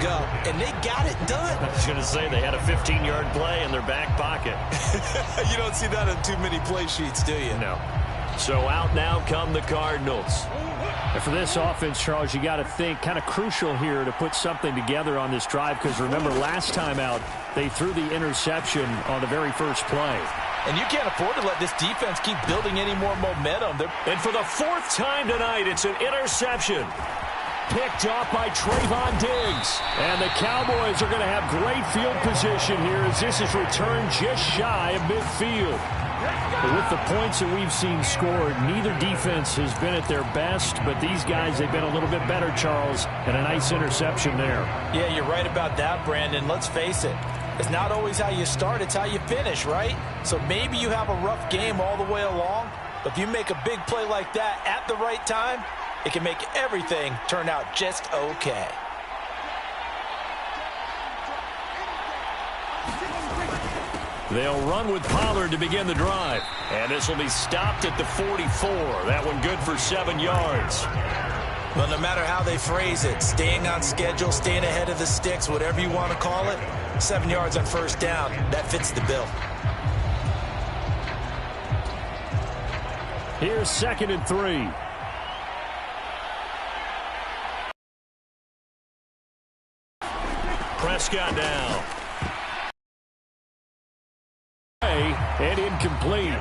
go, and they got it done. I was going to say they had a 15-yard play in their back pocket. You don't see that on too many play sheets, do you? No. So out now come the Cardinals. And for this offense, Charles, you got to think kind of crucial here to put something together on this drive, because remember last time out they threw the interception on the very first play. And you can't afford to let this defense keep building any more momentum. And for the fourth time tonight, it's an interception. Picked off by Trayvon Diggs. And the Cowboys are going to have great field position here as this is returned just shy of midfield. But with the points that we've seen scored, neither defense has been at their best, but these guys, they've been a little bit better, Charles, and a nice interception there. Yeah, you're right about that, Brandon. Let's face it. It's not always how you start, it's how you finish, right? So maybe you have a rough game all the way along, but if you make a big play like that at the right time, it can make everything turn out just okay. They'll run with Pollard to begin the drive. And this will be stopped at the 44. That one good for 7 yards. Well, no matter how they phrase it, staying on schedule, staying ahead of the sticks, whatever you want to call it, 7 yards on first down, that fits the bill. Here's 2nd and 3. Prescott down. And incomplete.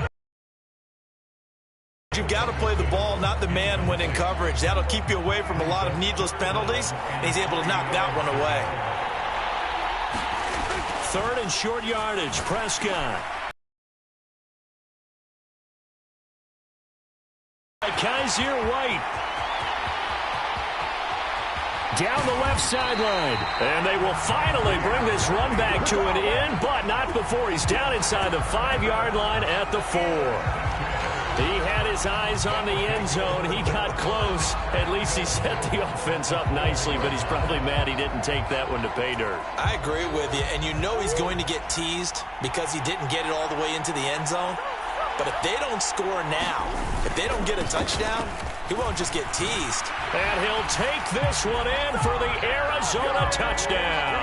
You've got to play the ball, not the man when in coverage. That'll keep you away from a lot of needless penalties, and he's able to knock that one away. 3rd and short yardage, Prescott. Kaiser White. Down the left sideline. And they will finally bring this run back to an end, but not before he's down inside the 5-yard line at the 4. He had his eyes on the end zone. He got close. At least he set the offense up nicely, but he's probably mad he didn't take that one to pay dirt. I agree with you, and you know he's going to get teased because he didn't get it all the way into the end zone. But if they don't score now, if they don't get a touchdown, he won't just get teased. And he'll take this one in for the Arizona touchdown.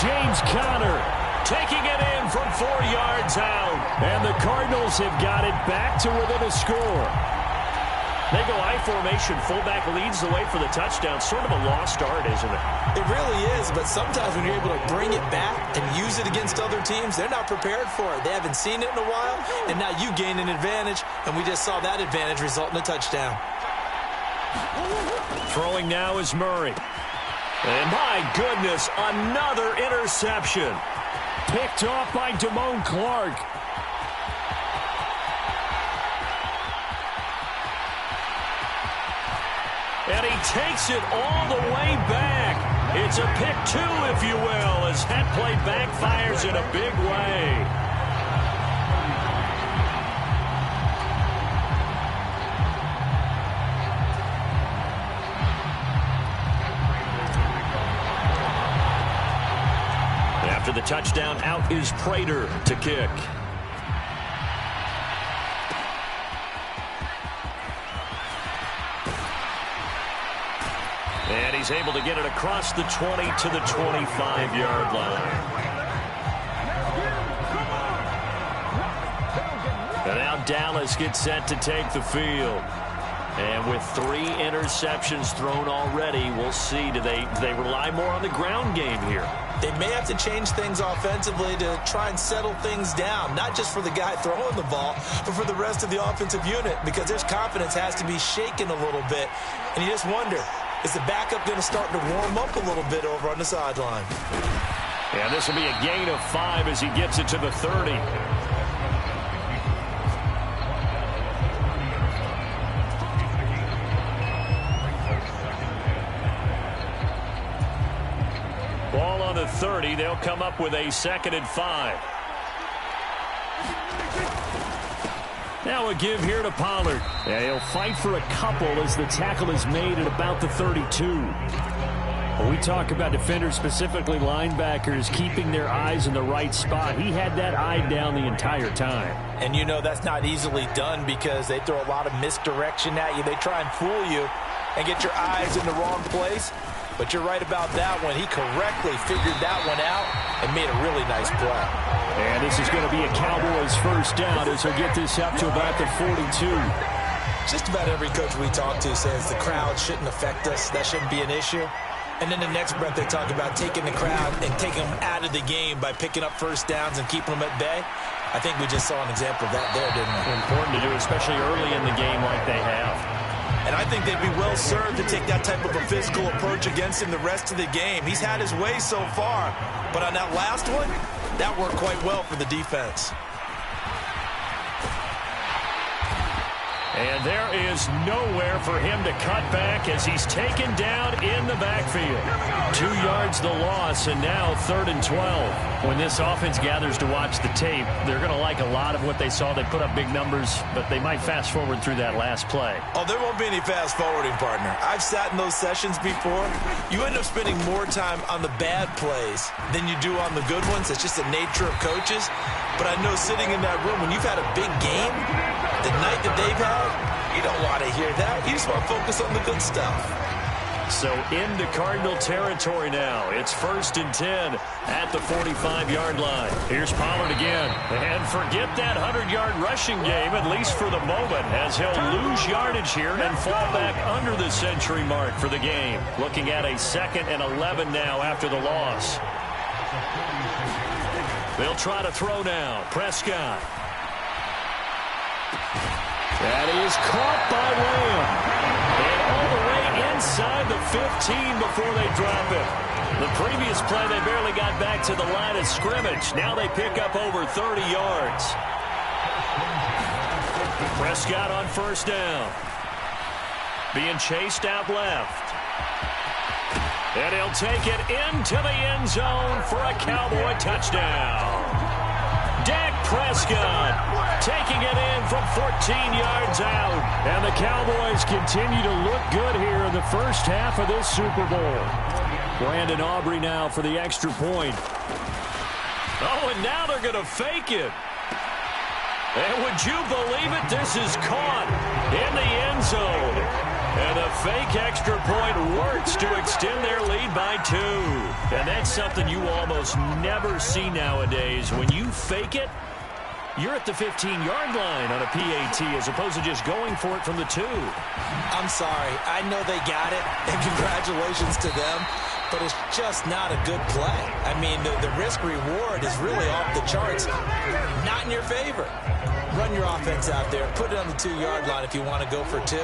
James Conner taking it in from 4 yards out. And the Cardinals have got it back to within a score. They go I formation. Fullback leads the way for the touchdown. Sort of a lost art, isn't it? It really is, but sometimes when you're able to bring it back and use it against other teams, they're not prepared for it. They haven't seen it in a while, and now you gain an advantage, and we just saw that advantage result in a touchdown. Throwing now is Murray. And my goodness, another interception. Picked off by Damone Clark. And he takes it all the way back. It's a pick 2, if you will, as that play backfires in a big way. After the touchdown, out is Prater to kick. And he's able to get it across the 20 to the 25-yard line. And now Dallas gets set to take the field. And with 3 interceptions thrown already, we'll see. Do they rely more on the ground game here? They may have to change things offensively to try and settle things down, not just for the guy throwing the ball, but for the rest of the offensive unit, because their confidence has to be shaken a little bit. And you just wonder, is the backup going to start to warm up a little bit over on the sideline? Yeah, this will be a gain of 5 as he gets it to the 30. Ball on the 30. They'll come up with a 2nd and 5. Now a give here to Pollard. Yeah, he'll fight for a couple as the tackle is made at about the 32. When we talk about defenders, specifically linebackers, keeping their eyes in the right spot, he had that eye down the entire time. And you know that's not easily done because they throw a lot of misdirection at you. They try and fool you and get your eyes in the wrong place. But you're right about that one. He correctly figured that one out and made a really nice play. And this is going to be a Cowboys first down as he'll get this up to about the 42. Just about every coach we talk to says the crowd shouldn't affect us. That shouldn't be an issue. And then the next breath they talk about taking the crowd and taking them out of the game by picking up first downs and keeping them at bay. I think we just saw an example of that there, didn't we? Important to do, especially early in the game like they have. And I think they'd be well served to take that type of a physical approach against him the rest of the game. He's had his way so far, but on that last one, that worked quite well for the defense. And there is nowhere for him to cut back as he's taken down in the backfield. 2 yards the loss, and now 3rd and 12. When this offense gathers to watch the tape, they're going to like a lot of what they saw. They put up big numbers, but they might fast forward through that last play. Oh, there won't be any fast forwarding, partner. I've sat in those sessions before. You end up spending more time on the bad plays than you do on the good ones. It's just the nature of coaches. But I know sitting in that room, when you've had a big game, the night that they've had, you don't want to hear that. You just want to focus on the good stuff. So into Cardinal territory now. It's 1st and 10 at the 45-yard line. Here's Pollard again. And forget that 100-yard rushing game, at least for the moment, as he'll lose yardage here and fall back under the century mark for the game. Looking at a 2nd and 11 now after the loss. They'll try to throw now. Prescott. That is caught by Lamb. And all the way inside the 15 before they drop it. The previous play, they barely got back to the line of scrimmage. Now they pick up over 30 yards. Prescott on 1st down. Being chased out left. And he'll take it into the end zone for a Cowboy touchdown. Dak Prescott taking it in from 14 yards out. And the Cowboys continue to look good here in the first half of this Super Bowl. Brandon Aubrey now for the extra point. Oh, and now they're going to fake it. And would you believe it? This is caught in the end zone. And the fake extra point works to extend their lead by 2. And that's something you almost never see nowadays. When you fake it, you're at the 15-yard line on a PAT as opposed to just going for it from the 2. I'm sorry. I know they got it, and congratulations to them, but it's just not a good play. I mean, the risk-reward is really off the charts. Not in your favor. Run your offense out there. Put it on the 2-yard line if you want to go for 2.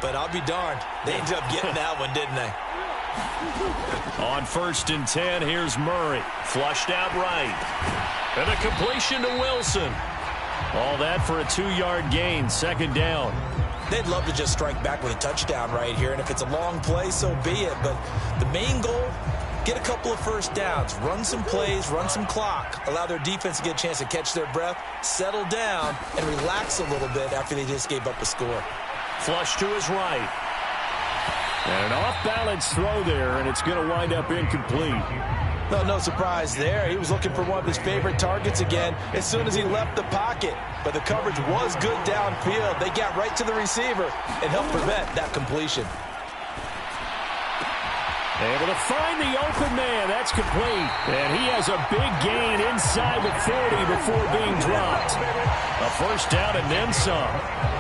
But I'll be darned. They ended up getting that one, didn't they? On 1st and 10, here's Murray. Flushed out right. And a completion to Wilson. All that for a 2-yard gain, 2nd down. They'd love to just strike back with a touchdown right here. And if it's a long play, so be it. But the main goal, get a couple of first downs. Run some plays, run some clock. Allow their defense to get a chance to catch their breath, settle down, and relax a little bit after they just gave up a score. Flush to his right. And an off-balance throw there, and it's going to wind up incomplete. No surprise there. He was looking for one of his favorite targets again as soon as he left the pocket. But the coverage was good downfield. They got right to the receiver and helped prevent that completion. Able to find the open man. That's complete. And he has a big gain inside the 40 before being dropped. A first down and then some.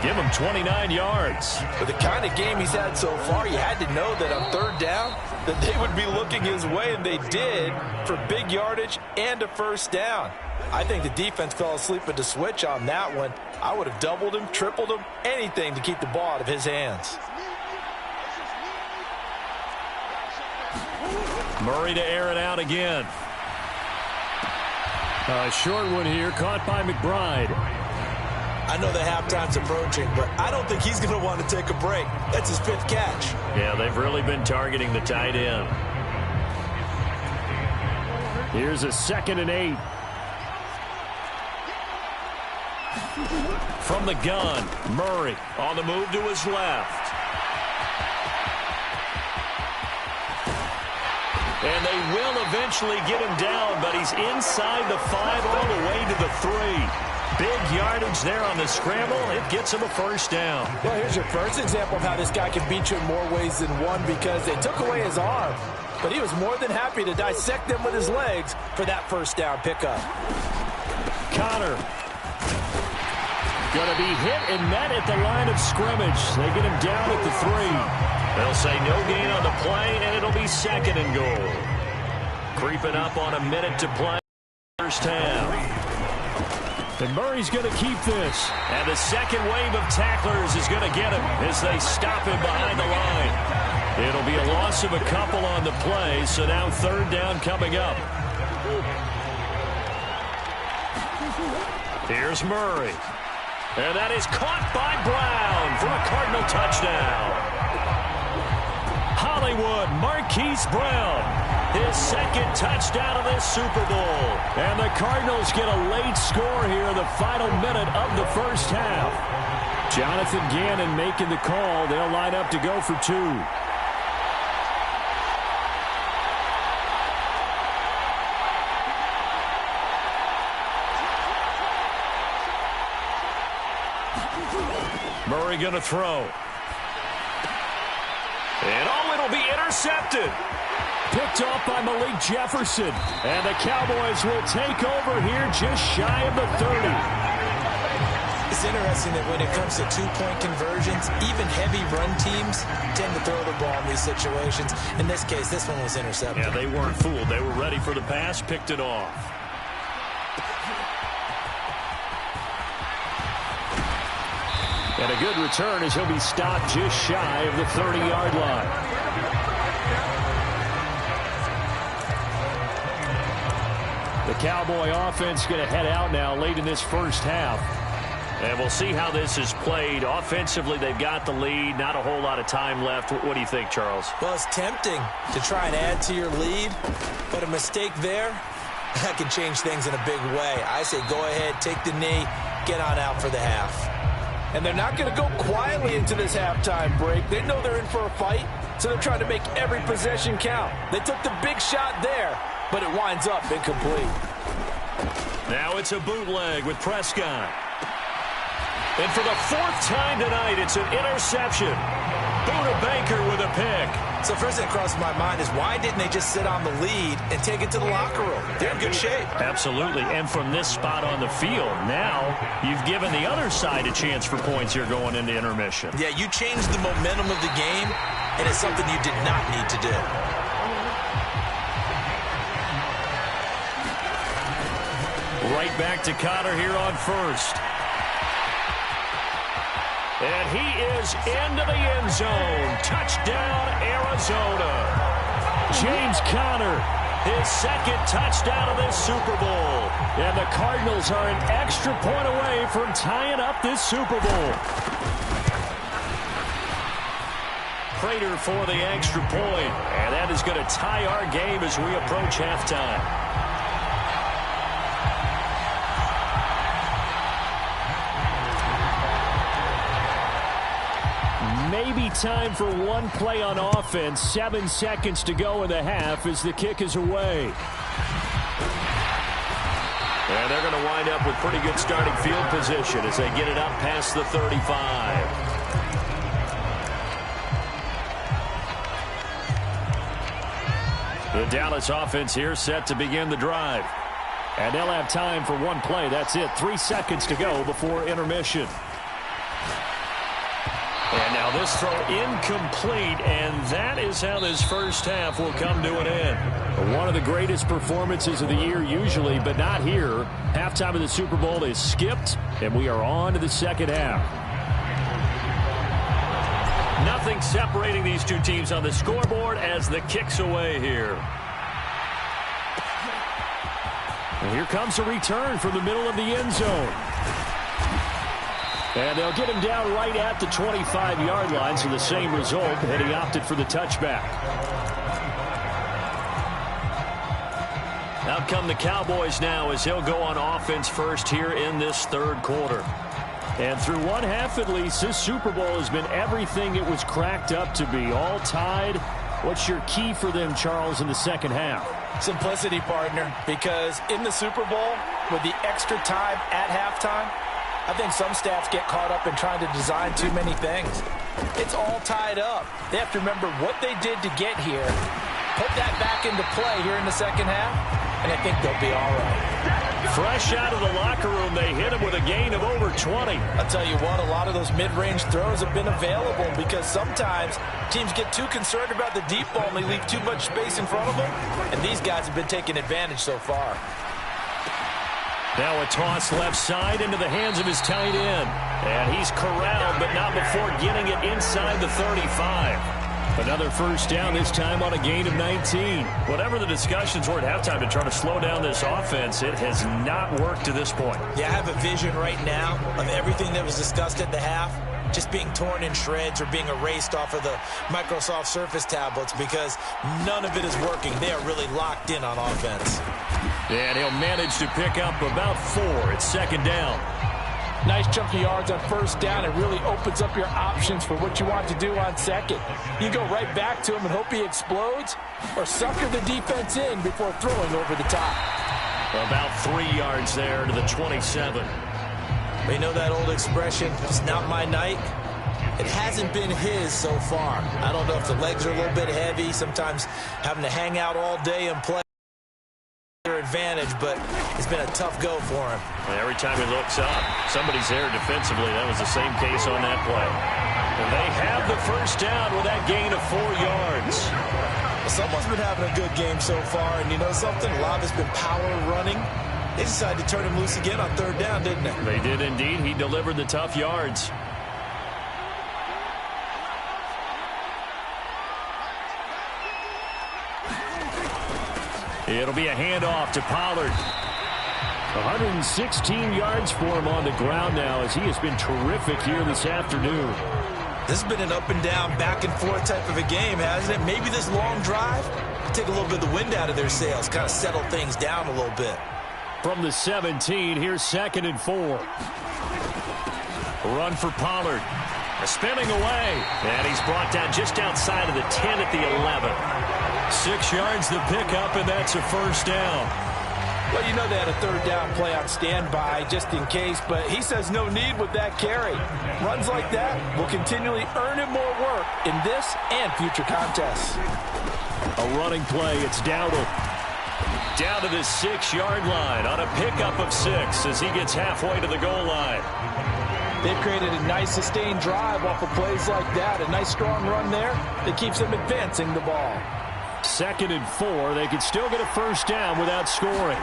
Give him 29 yards. With the kind of game he's had so far, you had to know that on 3rd down that they would be looking his way, and they did, for big yardage and a first down. I think the defense fell asleep at the switch on that one. I would have doubled him, tripled him, anything to keep the ball out of his hands. Murray to air it out again. A short one here, caught by McBride. I know the halftime's approaching, but I don't think he's going to want to take a break. That's his 5th catch. Yeah, they've really been targeting the tight end. Here's a 2nd and 8. From the gun, Murray on the move to his left. And they will eventually get him down, but he's inside the 5 all the way to the 3. Big yardage there on the scramble. It gets him a first down. Well, here's your first example of how this guy can beat you in more ways than one, because they took away his arm, but he was more than happy to dissect them with his legs for that first down pickup. Connor. Going to be hit and met at the line of scrimmage. They get him down at the 3. They'll say no gain on the play, and it'll be 2nd and goal. Creeping up on a minute to play first half. And Murray's going to keep this. And the second wave of tacklers is going to get him as they stop him behind the line. It'll be a loss of a couple on the play, so now 3rd down coming up. Here's Murray. And that is caught by Brown for a Cardinal touchdown. Hollywood Marquise Brown, his 2nd touchdown of this Super Bowl. And the Cardinals get a late score here in the final minute of the first half. Jonathan Gannon making the call. They'll line up to go for 2. Murray going to throw. And it'll be intercepted. Picked off by Malik Jefferson. And the Cowboys will take over here just shy of the 30. It's interesting that when it comes to two-point conversions, even heavy run teams tend to throw the ball in these situations. In this case, this one was intercepted. Yeah, they weren't fooled. They were ready for the pass, picked it off. And a good return as he'll be stopped just shy of the 30-yard line. The Cowboy offense going to head out now late in this first half. And we'll see how this is played. Offensively, they've got the lead. Not a whole lot of time left. What do you think, Charles? Well, it's tempting to try and add to your lead, but a mistake there, that can change things in a big way. I say go ahead, take the knee, get on out for the half. And they're not going to go quietly into this halftime break. They know they're in for a fight, so they're trying to make every possession count. They took the big shot there, but it winds up incomplete. Now it's a bootleg with Prescott. And for the 4th time tonight, it's an interception. Buda Baker with a pick. So first thing that crosses my mind is why didn't they just sit on the lead and take it to the locker room? They're in good shape. Absolutely. And from this spot on the field, now you've given the other side a chance for points here going into intermission. Yeah, you changed the momentum of the game, and it's something you did not need to do. Right back to Connor here on first. And he is into the end zone. Touchdown, Arizona. James Conner, his 2nd touchdown of this Super Bowl. And the Cardinals are an extra point away from tying up this Super Bowl. Prater for the extra point. And that is going to tie our game as we approach halftime. Maybe time for one play on offense. 7 seconds to go in the half as the kick is away. And they're going to wind up with pretty good starting field position as they get it up past the 35. The Dallas offense here set to begin the drive. And they'll have time for one play. That's it. 3 seconds to go before intermission. And now this throw incomplete, and that is how this first half will come to an end. One of the greatest performances of the year usually, but not here. Halftime of the Super Bowl is skipped, and we are on to the second half. Nothing separating these two teams on the scoreboard as the kick's away here. And here comes a return from the middle of the end zone. And they'll get him down right at the 25-yard line, so the same result, and he opted for the touchback. Out come the Cowboys now as he'll go on offense first here in this 3rd quarter. And through one half at least, this Super Bowl has been everything it was cracked up to be. All tied. What's your key for them, Charles, in the second half? Simplicity, partner, because in the Super Bowl, with the extra time at halftime, I think some stats get caught up in trying to design too many things. It's all tied up. They have to remember what they did to get here, put that back into play here in the second half, and I think they'll be all right. Fresh out of the locker room, they hit him with a gain of over 20. I'll tell you what, a lot of those mid-range throws have been available because sometimes teams get too concerned about the deep ball and they leave too much space in front of them, and these guys have been taking advantage so far. Now a toss left side into the hands of his tight end. And he's corralled, but not before getting it inside the 35. Another first down, this time on a gain of 19. Whatever the discussions were at halftime to try to slow down this offense, it has not worked to this point. Yeah, I have a vision right now of everything that was discussed at the half just being torn in shreds or being erased off of the Microsoft Surface tablets because none of it is working. They are really locked in on offense. And he'll manage to pick up about 4. It's second down. Nice chunk of yards on first down. It really opens up your options for what you want to do on second. You go right back to him and hope he explodes or sucker the defense in before throwing over the top. About 3 yards there to the 27. You know that old expression, it's not my night? It hasn't been his so far. I don't know if the legs are a little bit heavy, sometimes having to hang out all day and play their advantage, but it's been a tough go for him. Every time he looks up, somebody's there defensively. That was the same case on that play. And they have the first down with that gain of 4 yards. Someone's been having a good game so far, and you know something? A lot of it's been power running. They decided to turn him loose again on third down, didn't they? They did indeed. He delivered the tough yards. It'll be a handoff to Pollard. 116 yards for him on the ground now as he has been terrific here this afternoon. This has been an up and down, back and forth type of a game, hasn't it? Maybe this long drive will take a little bit of the wind out of their sails, kind of settle things down a little bit. From the 17, here's 2nd and 4. Run for Pollard. Spinning away. And he's brought down just outside of the 10 at the 11. 6 yards the pickup, and that's a first down. Well, you know they had a third down play on standby just in case, but he says no need with that carry. Runs like that will continually earn him more work in this and future contests. A running play, it's Dowdle. Down to the 6-yard line on a pickup of 6 as he gets halfway to the goal line. They've created a nice sustained drive off of plays like that. A nice strong run there that keeps them advancing the ball. 2nd and 4. They could still get a first down without scoring.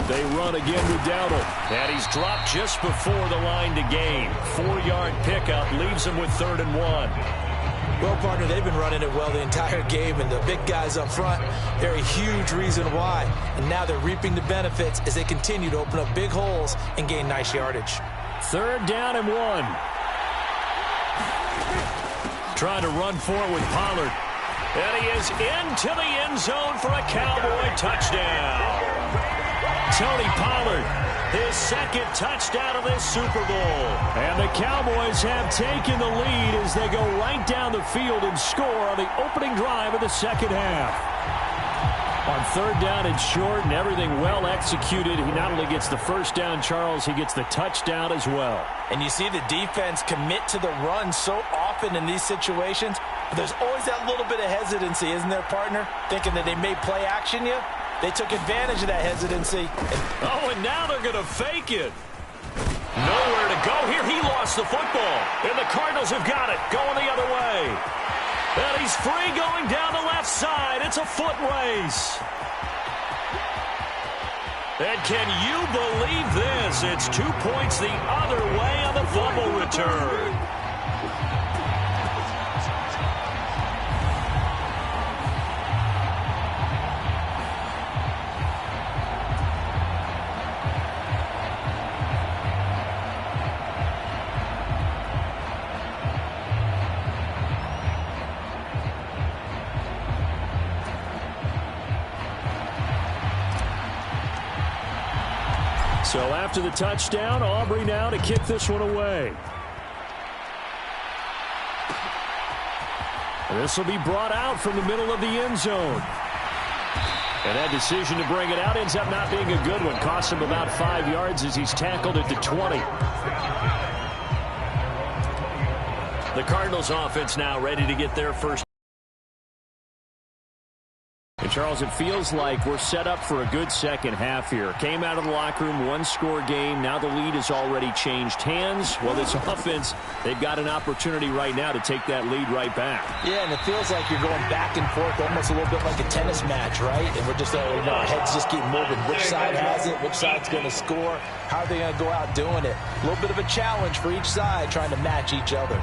They run again with Dowdle. And he's dropped just before the line to gain. 4-yard pickup leaves him with 3rd and 1. Well, partner, they've been running it well the entire game, and the big guys up front, they're a huge reason why. And now they're reaping the benefits as they continue to open up big holes and gain nice yardage. 3rd down and 1. Trying to run for it with Pollard. And he is into the end zone for a Cowboy touchdown. Tony Pollard, his 2nd touchdown of this Super Bowl. And the Cowboys have taken the lead as they go right down the field and score on the opening drive of the second half. On 3rd down and short and everything well executed, he not only gets the first down, Charles, he gets the touchdown as well. And you see the defense commit to the run so often in these situations, but there's always that little bit of hesitancy, isn't there, partner? Thinking that they may play action you. They took advantage of that hesitancy. And now they're going to fake it. Nowhere to go here. He lost the football. And the Cardinals have got it. Going the other way. And he's free going down the left side. It's a foot race. And can you believe this? It's 2 points the other way on the fumble return. So after the touchdown, Aubrey now to kick this one away. This will be brought out from the middle of the end zone. And that decision to bring it out ends up not being a good one. Costs him about 5 yards as he's tackled at the 20. The Cardinals offense now ready to get their first. And Charles, it feels like we're set up for a good second half here. Came out of the locker room, one-score game. Now the lead has already changed hands. Well, this offense, they've got an opportunity right now to take that lead right back. Yeah, and it feels like you're going back and forth, almost a little bit like a tennis match, right? And we're just, our heads just keep moving. Which side has it? Which side's going to score? How are they going to go out doing it? A little bit of a challenge for each side, trying to match each other.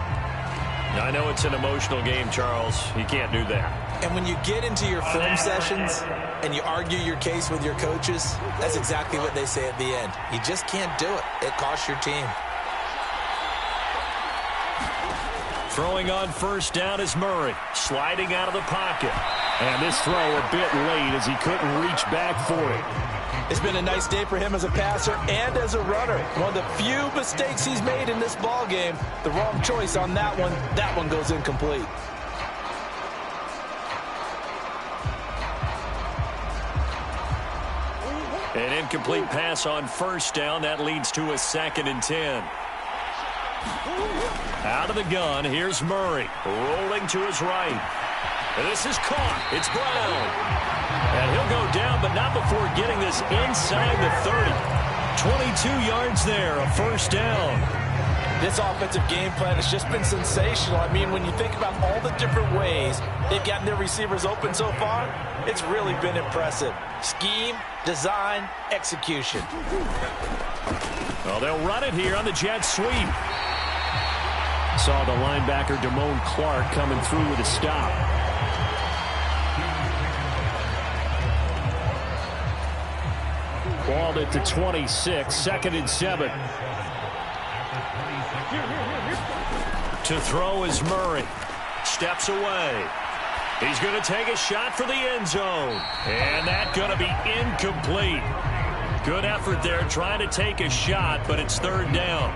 I know it's an emotional game, Charles. You can't do that. And when you get into your film sessions and you argue your case with your coaches, that's exactly what they say at the end. You just can't do it. It costs your team. Throwing on first down is Murray, sliding out of the pocket. And this throw a bit late as he couldn't reach back for it. It's been a nice day for him as a passer and as a runner. One of the few mistakes he's made in this ball game. The wrong choice on that one. That one goes incomplete. An incomplete pass on first down. That leads to a 2nd and 10. Out of the gun, here's Murray, rolling to his right. And this is caught. It's Brown. And he'll go down, but not before getting this inside the 30. 22 yards there, a first down. This offensive game plan has just been sensational. I mean, when you think about all the different ways they've gotten their receivers open so far, it's really been impressive. Scheme, design, execution. Well, they'll run it here on the jet sweep. Saw the linebacker Damone Clark coming through with a stop. Balled at the 26, 2nd and 7. To throw is Murray. Steps away. He's going to take a shot for the end zone. And that's going to be incomplete. Good effort there trying to take a shot, but it's 3rd down.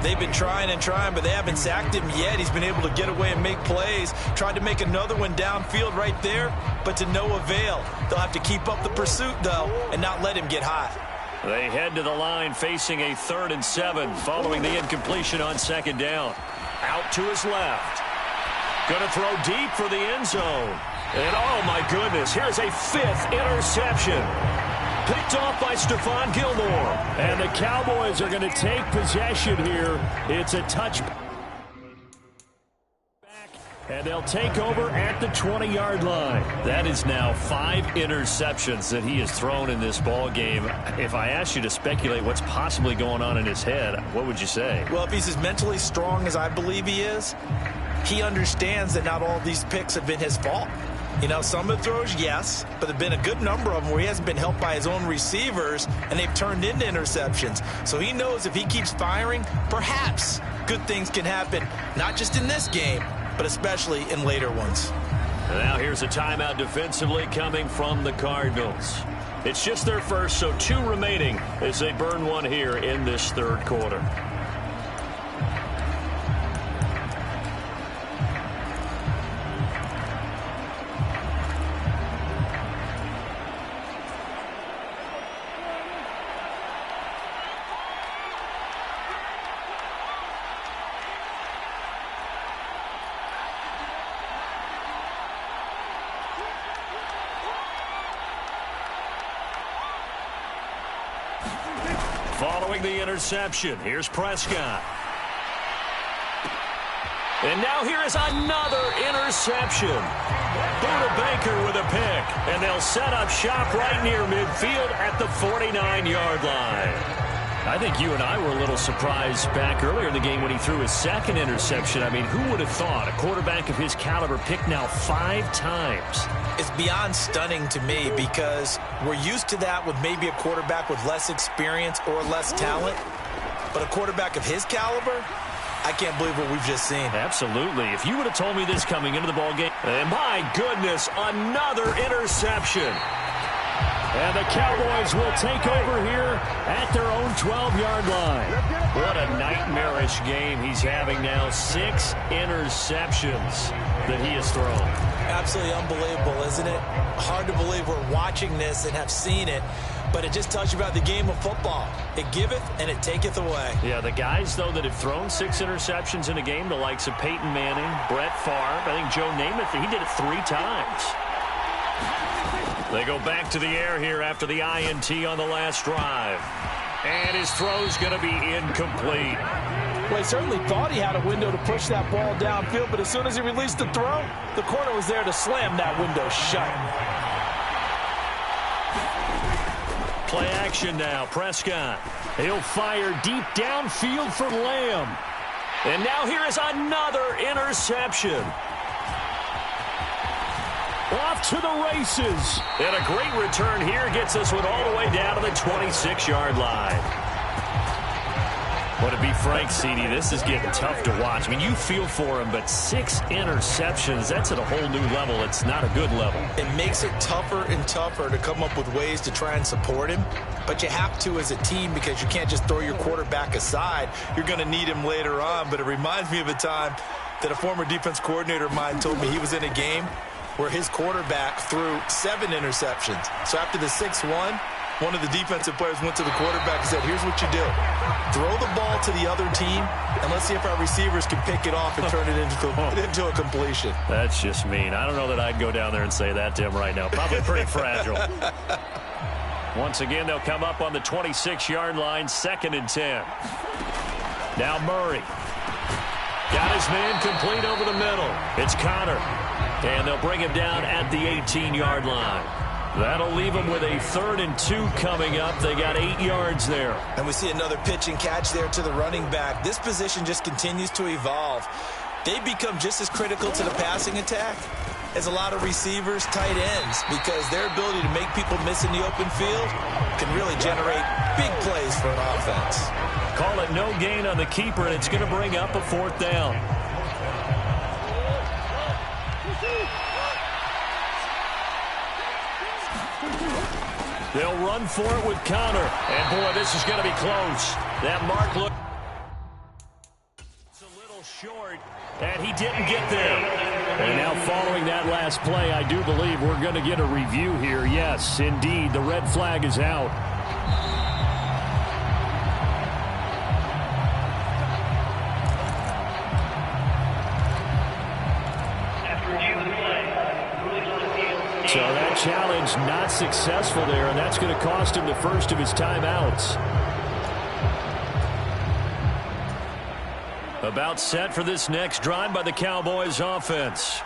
They've been trying and trying, but they haven't sacked him yet. He's been able to get away and make plays. Tried to make another one downfield right there, but to no avail. They'll have to keep up the pursuit, though, and not let him get hot. They head to the line facing a 3rd and 7 following the incompletion on 2nd down. Out to his left. Going to throw deep for the end zone. And, oh, my goodness, here's a 5th interception. Picked off by Stephon Gilmore. And the Cowboys are going to take possession here. It's a touchback. And they'll take over at the 20-yard line. That is now 5 interceptions that he has thrown in this ball game. If I asked you to speculate what's possibly going on in his head, what would you say? Well, if he's as mentally strong as I believe he is, he understands that not all of these picks have been his fault. You know, some of the throws, yes, but there have been a good number of them where he hasn't been helped by his own receivers, and they've turned into interceptions. So he knows if he keeps firing, perhaps good things can happen, not just in this game, but especially in later ones. Now here's a timeout defensively coming from the Cardinals. It's just their first, so 2 remaining as they burn one here in this 3rd quarter. Following the interception, here's Prescott. And now here is another interception. Buda Baker with a pick, and they'll set up shop right near midfield at the 49-yard line. I think you and I were a little surprised back earlier in the game when he threw his 2nd interception. I mean, who would have thought a quarterback of his caliber picked now 5 times? It's beyond stunning to me because we're used to that with maybe a quarterback with less experience or less talent. But a quarterback of his caliber, I can't believe what we've just seen. Absolutely. If you would have told me this coming into the ballgame, and my goodness, another interception. And the Cowboys will take over here at their own 12-yard line. What a nightmarish game he's having now. 6 interceptions that he has thrown. Absolutely unbelievable, isn't it? Hard to believe we're watching this and have seen it, but it just tells you about the game of football. It giveth and it taketh away. Yeah, the guys, though, that have thrown 6 interceptions in a game, the likes of Peyton Manning, Brett Favre, I think Joe Namath, he did it 3 times. They go back to the air here after the INT on the last drive. And his throw's going to be incomplete. Well, he certainly thought he had a window to push that ball downfield, but as soon as he released the throw, the corner was there to slam that window shut. Play action now. Prescott. He'll fire deep downfield for Lamb. And now here is another interception. Off to the races. And a great return here gets this one all the way down to the 26-yard line. Well, to be frank, CD, this is getting tough to watch. I mean, you feel for him, but 6 interceptions, that's at a whole new level. It's not a good level. It makes it tougher and tougher to come up with ways to try and support him, but you have to as a team because you can't just throw your quarterback aside. You're going to need him later on, but it reminds me of a time that a former defense coordinator of mine told me he was in a game where his quarterback threw 7 interceptions. So after the 6-1, one of the defensive players went to the quarterback and said, here's what you do. Throw the ball to the other team, and let's see if our receivers can pick it off and turn it into a completion. That's just mean. I don't know that I'd go down there and say that to him right now. Probably pretty fragile. Once again, they'll come up on the 26-yard line, 2nd and 10. Now Murray. Got his man complete over the middle. It's Connor. And they'll bring him down at the 18-yard line. That'll leave them with a 3rd and 2 coming up. They got 8 yards there. And we see another pitch and catch there to the running back. This position just continues to evolve. They become just as critical to the passing attack as a lot of receivers, tight ends, because their ability to make people miss in the open field can really generate big plays for an offense. Call it no gain on the keeper, and it's going to bring up a 4th down. They'll run for it with Connor. And, boy, this is going to be close. That mark look it's a little short, and he didn't get there. And now following that last play, I do believe we're going to get a review here. Yes, indeed, the red flag is out. So that challenge not successful there, and that's going to cost him the first of his timeouts. About set for this next drive by the Cowboys offense.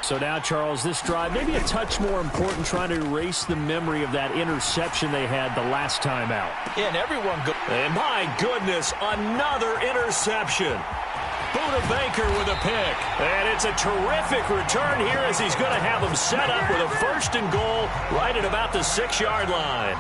So now, Charles, this drive maybe a touch more important, trying to erase the memory of that interception they had the last time out. Yeah, and everyone go. And my goodness, another interception. Buda Baker with a pick. And it's a terrific return here as he's going to have them set up with a 1st and goal right at about the 6-yard line.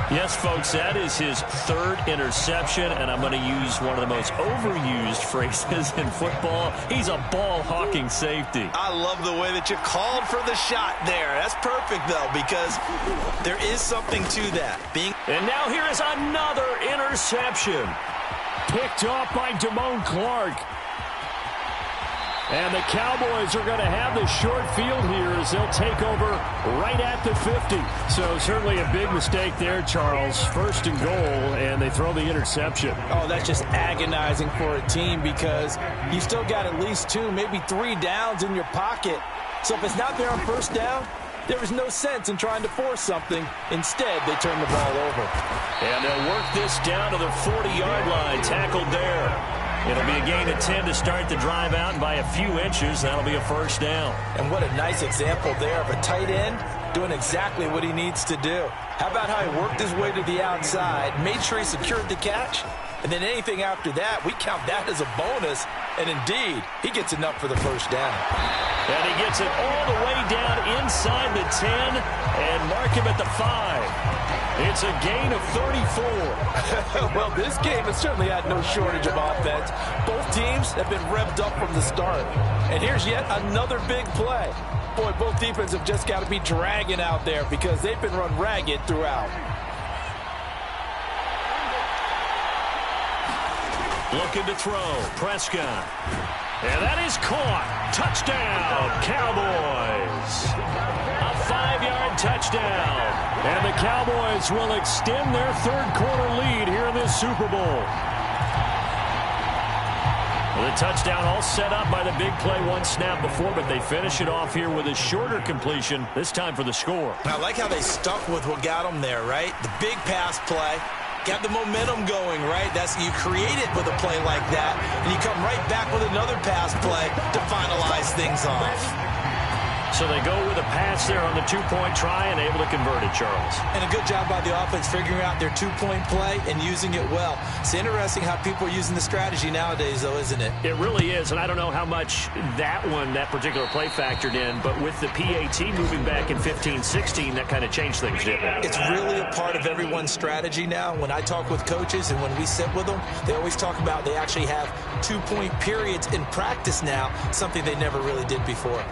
Yes, folks, that is his 3rd interception, and I'm going to use one of the most overused phrases in football. He's a ball-hawking safety. I love the way that you called for the shot there. That's perfect, though, because there is something to that. And now here is another interception. Picked off by Damone Clark. And the Cowboys are going to have the short field here as they'll take over right at the 50. So certainly a big mistake there, Charles. 1st and goal, and they throw the interception. Oh, that's just agonizing for a team because you still got at least 2, maybe 3 downs in your pocket. So if it's not there on 1st down, there is no sense in trying to force something. Instead, they turn the ball over. And they'll work this down to the 40-yard line, tackled there. It'll be a gain of 10 to start the drive out, and by a few inches, that'll be a 1st down. And what a nice example there of a tight end doing exactly what he needs to do. How about how he worked his way to the outside, made sure he secured the catch, and then anything after that, we count that as a bonus. And indeed, he gets enough for the 1st down. And he gets it all the way down inside the 10 and mark him at the 5. It's a gain of 34. Well, this game has certainly had no shortage of offense. Both teams have been revved up from the start. And here's yet another big play. Boy, both defenses have just got to be dragging out there because they've been run ragged throughout. Looking to throw. Prescott. And that is caught. Touchdown, Cowboys. A 5-yard touchdown. And the Cowboys will extend their third-quarter lead here in this Super Bowl. The touchdown all set up by the big play one snap before, but they finish it off here with a shorter completion, this time for the score. I like how they stuck with what got them there, right? The big pass play. Got the momentum going, right? You create it with a play like that, and you come right back with another pass play to finalize things off. So they go with a pass there on the two-point try and able to convert it, Charles. And a good job by the offense figuring out their two-point play and using it well. It's interesting how people are using the strategy nowadays, though, isn't it? It really is, and I don't know how much that particular play factored in, but with the PAT moving back in 15-16, that kind of changed things, didn't it? It's really a part of everyone's strategy now. When I talk with coaches and when we sit with them, they always talk about they actually have two-point periods in practice now, something they never really did before.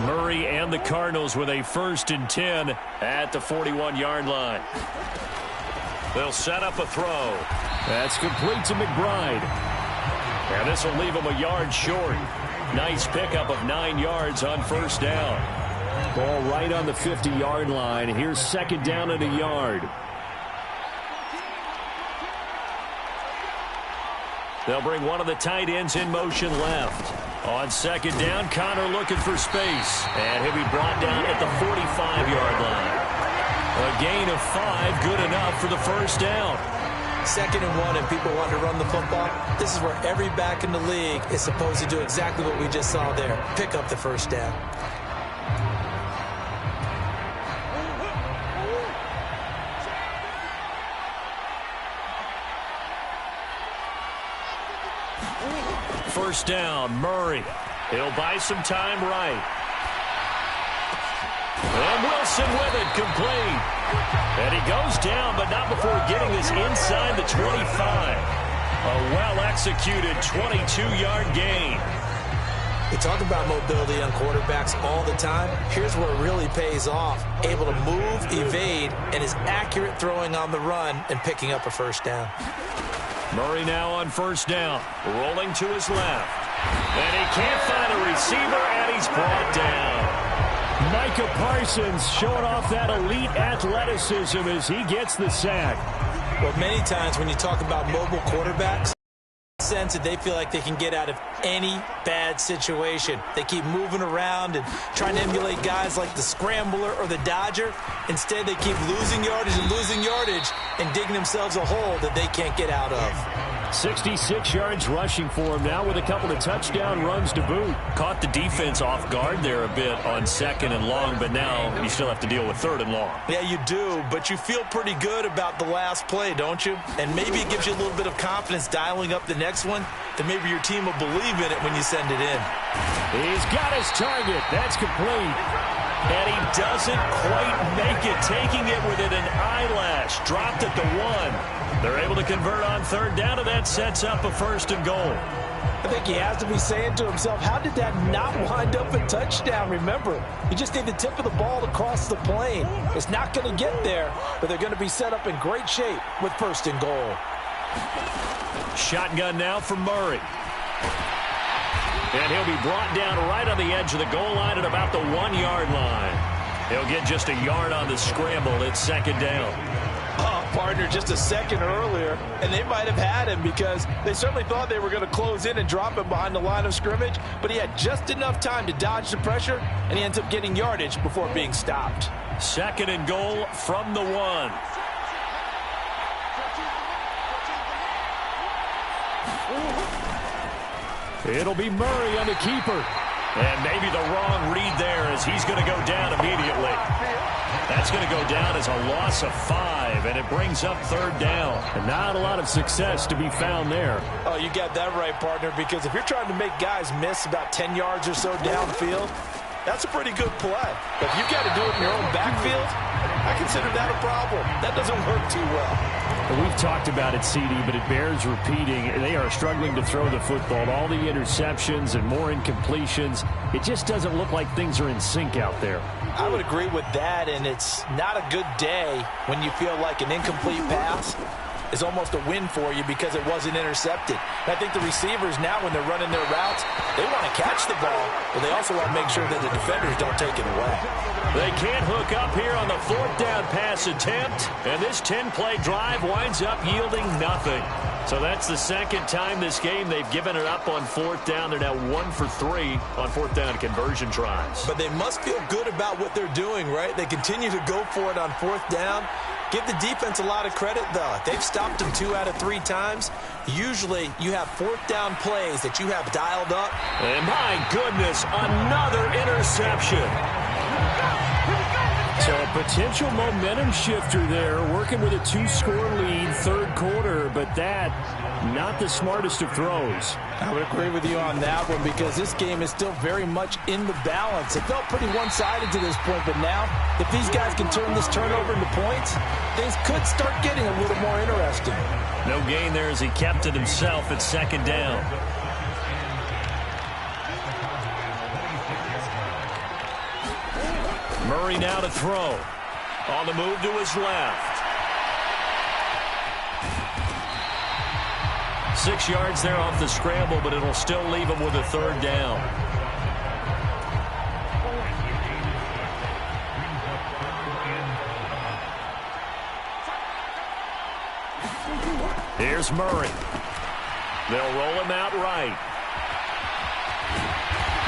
Murray and the Cardinals with a 1st and 10 at the 41-yard line. They'll set up a throw. That's complete to McBride. And this will leave him a yard short. Nice pickup of 9 yards on 1st down. Ball right on the 50-yard line. Here's 2nd down and a yard. They'll bring one of the tight ends in motion left. On 2nd down, Connor looking for space. And he'll be brought down at the 45-yard line. A gain of 5, good enough for the 1st down. 2nd and 1, and people want to run the football. This is where every back in the league is supposed to do exactly what we just saw there. Pick up the 1st down. First down, Murray. He'll buy some time right. And Wilson with it, complete. And he goes down, but not before getting this inside the 25. A well-executed 22-yard gain. We talk about mobility on quarterbacks all the time. Here's where it really pays off. Able to move, evade, and is accurate throwing on the run and picking up a 1st down. Murray now on 1st down, rolling to his left. And he can't find a receiver, and he's brought down. Micah Parsons showing off that elite athleticism as he gets the sack. Well, many times when you talk about mobile quarterbacks, sense that they feel like they can get out of any bad situation. They keep moving around and trying to emulate guys like the Scrambler or the Dodger. Instead, they keep losing yardage and digging themselves a hole that they can't get out of. 66 yards rushing for him now with a couple of touchdown runs to boot. Caught the defense off guard there a bit on 2nd and long, but now you still have to deal with 3rd and long. Yeah, you do, but you feel pretty good about the last play, don't you? And maybe it gives you a little bit of confidence dialing up the next one, that maybe your team will believe in it when you send it in. He's got his target. That's complete. And he doesn't quite make it, taking it within an eyelash. Dropped at the 1. They're able to convert on 3rd down, and that sets up a 1st and goal. I think he has to be saying to himself, how did that not wind up a touchdown? Remember, you just need the tip of the ball to cross the plane. It's not going to get there, but they're going to be set up in great shape with 1st and goal. Shotgun now from Murray. And he'll be brought down right on the edge of the goal line at about the 1-yard line. He'll get just a yard on the scramble. It's 2nd down. Oh, partner, just a second earlier, and they might have had him because they certainly thought they were going to close in and drop him behind the line of scrimmage, but he had just enough time to dodge the pressure, and he ends up getting yardage before being stopped. 2nd and goal from the 1. It'll be Murray on the keeper. And maybe the wrong read there as he's going to go down immediately. That's going to go down as a loss of 5, and it brings up 3rd down. And not a lot of success to be found there. Oh, you got that right, partner, because if you're trying to make guys miss about 10 yards or so downfield, that's a pretty good play. But if you've got to do it in your own backfield, I I consider that a problem. That doesn't work too well. We've talked about it, CD, but it bears repeating. They are struggling to throw the football. All the interceptions and more incompletions. It just doesn't look like things are in sync out there. I would agree with that, and it's not a good day when you feel like an incomplete pass is almost a win for you because it wasn't intercepted. And I think the receivers now, when they're running their routes, they want to catch the ball, but they also want to make sure that the defenders don't take it away. They can't hook up here on the fourth down pass attempt, and this 10-play drive winds up yielding nothing. So that's the second time this game they've given it up on fourth down. They're now 1 for 3 on fourth down conversion tries. But they must feel good about what they're doing, right? They continue to go for it on fourth down. Give the defense a lot of credit, though. They've stopped them 2 out of 3 times. Usually, you have fourth down plays that you have dialed up. And my goodness, another interception. So a potential momentum shifter there, working with a 2-score lead, third quarter, but that, not the smartest of throws. I would agree with you on that one because this game is still very much in the balance. It felt pretty one-sided to this point, but now, if these guys can turn this turnover into points, things could start getting a little more interesting. No gain there as he kept it himself at second down. Murray now to throw. On the move to his left. 6 yards there off the scramble, but it'll still leave him with a third down. Here's Murray. They'll roll him out right.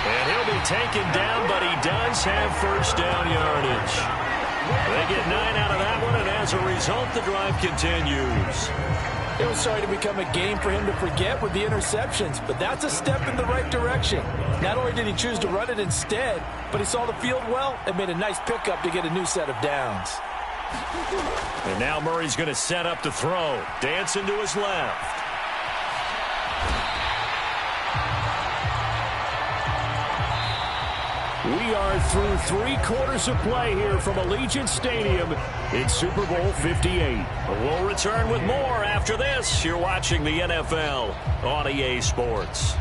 And he'll be taken down, but he does have first down yardage. They get 9 out of that one, and as a result, the drive continues. It was starting to become a game for him to forget with the interceptions, but that's a step in the right direction. Not only did he choose to run it instead, but he saw the field well and made a nice pickup to get a new set of downs. And now Murray's going to set up to throw. Dancing to his left. We are through 3 quarters of play here from Allegiant Stadium in Super Bowl 58. We'll return with more after this. You're watching the NFL on EA Sports.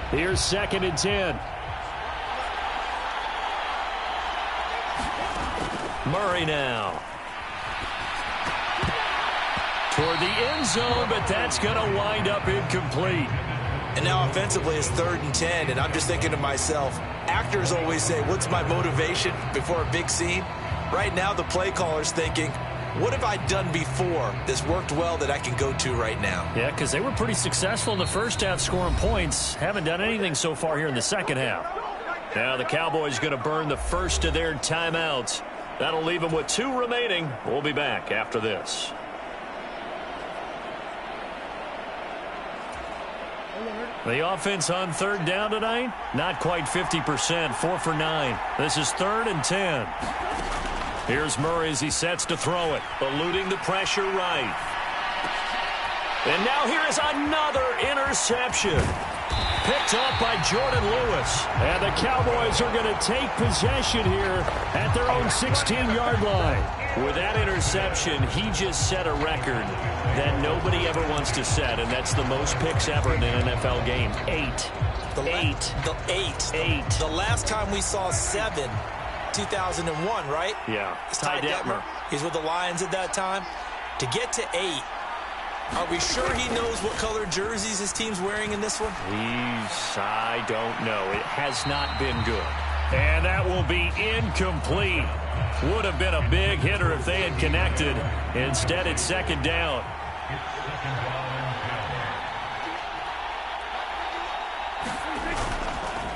Here's 2nd and 10. Murray now. Toward the end zone, but that's going to wind up incomplete. And now offensively it's 3rd and 10, and I'm just thinking to myself, actors always say, what's my motivation before a big scene? Right now the play caller's thinking, what have I done before that's worked well that I can go to right now? Yeah, because they were pretty successful in the first half scoring points. Haven't done anything so far here in the second half. Now the Cowboys going to burn the first of their timeouts. That'll leave them with 2 remaining. We'll be back after this. The offense on 3rd down tonight, not quite 50%, 4 for 9. This is 3rd and 10. Here's Murray as he sets to throw it, eluding the pressure right. And now here is another interception. Picked off by Jordan Lewis. And the Cowboys are going to take possession here at their own 16-yard line. With that interception, he just set a record that nobody ever wants to set, and that's the most picks ever in an NFL game. 8. The last time we saw 7, 2001, right? Yeah. It's Ty Detmer. He's with the Lions at that time. To get to 8, are we sure he knows what color jerseys his team's wearing in this one? I don't know. It has not been good. And that will be incomplete. Would have been a big hitter if they had connected. Instead, it's 2nd down.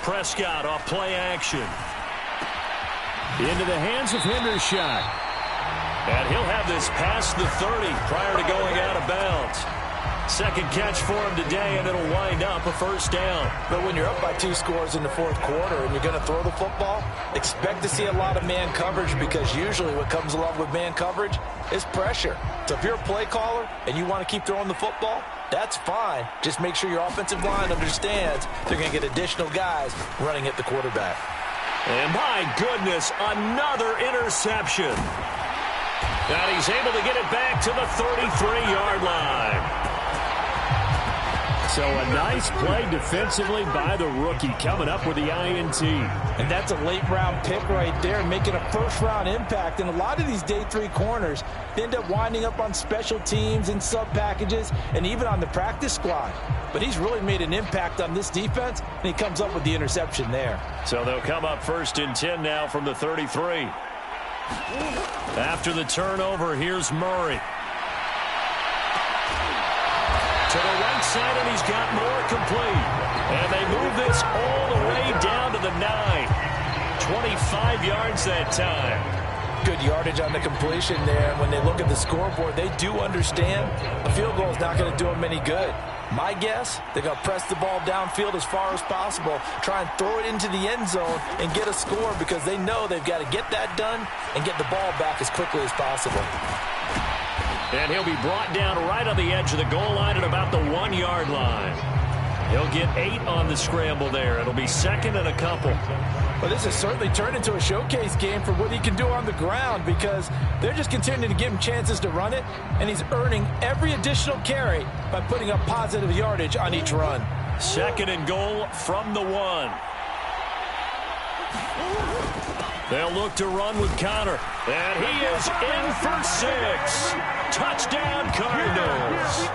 Prescott off play action. Into the hands of Hendershot. And he'll have this past the 30 prior to going out of bounds. Second catch for him today, and it'll wind up a first down. But when you're up by 2 scores in the fourth quarter and you're going to throw the football, expect to see a lot of man coverage, because usually what comes along with man coverage is pressure. So if you're a play caller and you want to keep throwing the football, that's fine. Just make sure your offensive line understands they're going to get additional guys running at the quarterback. And my goodness, another interception. And he's able to get it back to the 33-yard line. So a nice play defensively by the rookie, coming up with the INT. And that's a late-round pick right there, making a first-round impact. And a lot of these day 3 corners end up winding up on special teams and sub-packages and even on the practice squad. But he's really made an impact on this defense, and he comes up with the interception there. So they'll come up 1st and 10 now from the 33. After the turnover, here's Murray. To the right side, and he's got more complete. And they move this all the way down to the 9. 25 yards that time. Good yardage on the completion there. When they look at the scoreboard, they do understand a field goal is not going to do them any good. My guess, they're going to press the ball downfield as far as possible, try and throw it into the end zone and get a score, because they know they've got to get that done and get the ball back as quickly as possible. And he'll be brought down right on the edge of the goal line at about the 1-yard line. He'll get 8 on the scramble there. It'll be 2nd and a couple. Well, this has certainly turned into a showcase game for what he can do on the ground, because they're just continuing to give him chances to run it, and he's earning every additional carry by putting up positive yardage on each run. 2nd and goal from the 1. They'll look to run with Connor. And he is in for 6. Touchdown, Cardinals.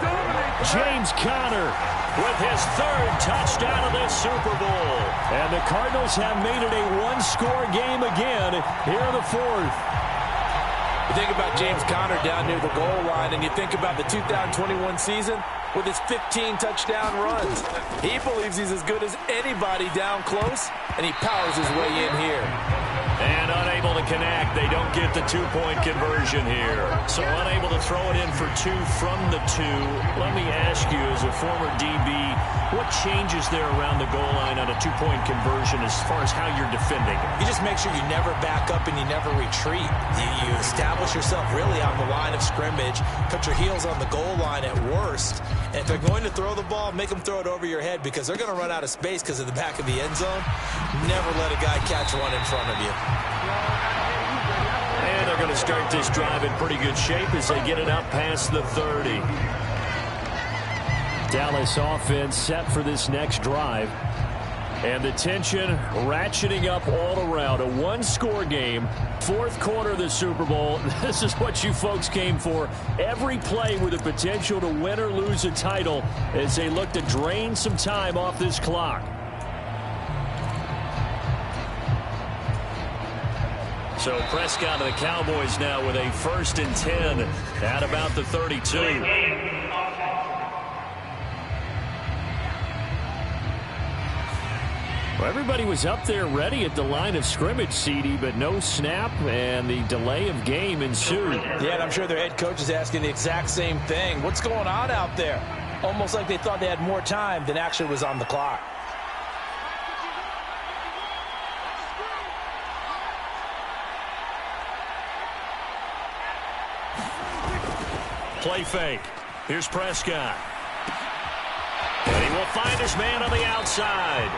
James Conner with his 3rd touchdown of this Super Bowl. And the Cardinals have made it a 1-score game again here in the 4th. You think about James Conner down near the goal line, and you think about the 2021 season with his 15 touchdown runs. He believes he's as good as anybody down close, and he powers his way in here. And unable to connect. They don't get the 2-point conversion here. So unable to throw it in for 2 from the 2. Let me ask you, as a former DB, what changes there around the goal line on a 2-point conversion as far as how you're defending? You just make sure you never back up and you never retreat. You establish yourself really on the line of scrimmage, put your heels on the goal line at worst. And if they're going to throw the ball, make them throw it over your head, because they're going to run out of space because of the back of the end zone. Never let a guy catch one in front of you. And they're going to start this drive in pretty good shape as they get it up past the 30. Dallas offense set for this next drive. And the tension ratcheting up all around. A 1-score game, 4th quarter of the Super Bowl. This is what you folks came for. Every play with the potential to win or lose a title as they look to drain some time off this clock. So Prescott and the Cowboys now with a 1st and 10 at about the 32. Well, everybody was up there ready at the line of scrimmage, CD, but no snap, and the delay of game ensued. Yeah, and I'm sure their head coach is asking the exact same thing. What's going on out there? Almost like they thought they had more time than actually was on the clock. Play fake. Here's Prescott. And he will find his man on the outside.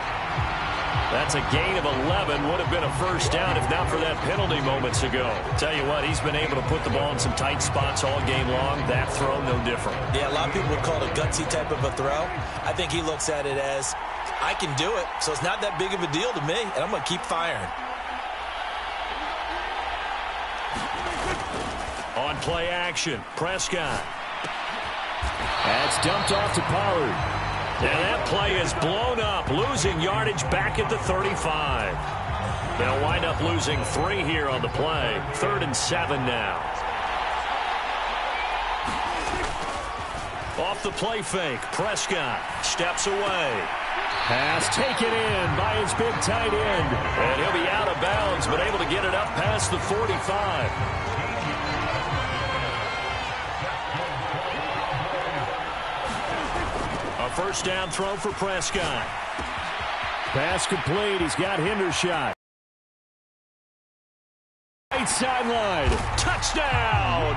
That's a gain of 11. Would have been a first down if not for that penalty moments ago. Tell you what, he's been able to put the ball in some tight spots all game long. That throw, no different. Yeah, a lot of people would call it a gutsy type of a throw. I think he looks at it as, I can do it, so it's not that big of a deal to me, and I'm going to keep firing. On play action, Prescott. That's dumped off to Pollard. And that play is blown up, losing yardage back at the 35. They'll wind up losing 3 here on the play. 3rd and 7 now. Off the play fake, Prescott steps away. Pass taken in by his big tight end. And he'll be out of bounds, but able to get it up past the 45. A first down throw for Prescott. Pass complete. He's got Hendershot. Right sideline. Touchdown!